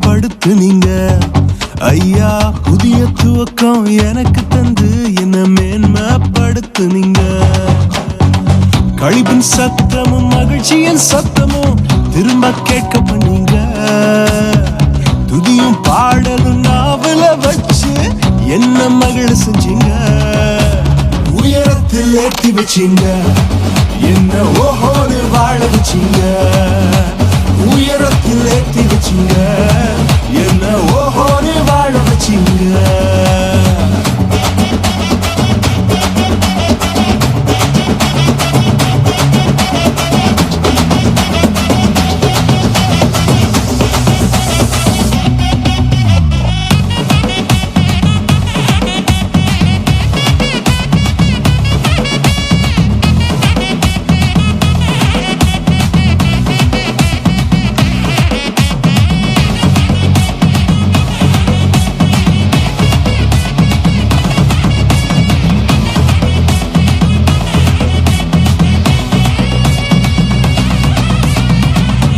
படுத்துனீங்க ஐயா. புதிய துவக்கம் எனக்கு தந்து என்ன மேன்மைப்படுத்துனீங்க. கழிப்பின் சத்தமும் மகிழ்ச்சியின் சத்தமும் திரும்ப கேட்க பண்ணீங்க. துதியும் பாடலும் நாவல வச்சு என்ன மகிழ செஞ்சீங்க. உயரத்தில் ஏற்றி வச்சீங்க, என்ன ஓஹோடு வாழ வச்சீங்க. உயரத்தில் ஏற்றி வச்சீங்க, என்ன ஓஹோடு வாழ வச்சீங்க.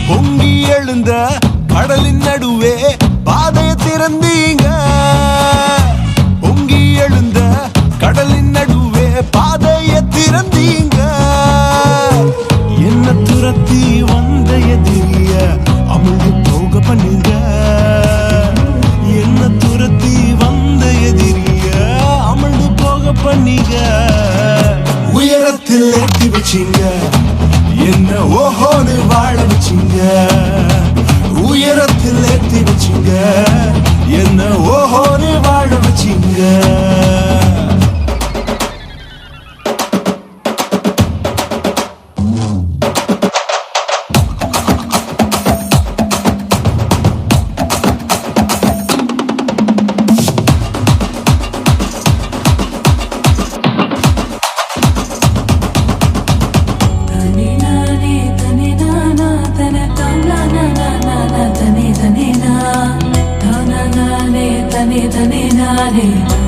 பொங்கி எழுந்த கடலின் நடுவே பாதையை திறந்தீங்க. பொங்கி எழுந்த கடலின் நடுவே பாதையை திறந்தீங்க. என்ன துரத்தி வந்த எதிரிய அமிழ்ந்து போக பண்ணீங்க. என்ன துரத்தி வந்த எதிரிய அமிழ்ந்து போக பண்ணீங்க. உயரத்தில் ஏற்றி வச்சீங்க, என்ன ஓஹோடு வாழ வச்சீங்க. உயரத்தில் ஏற்றி வச்சீங்க, என்ன ஓஹோடு வாழ வச்சீங்க. Tane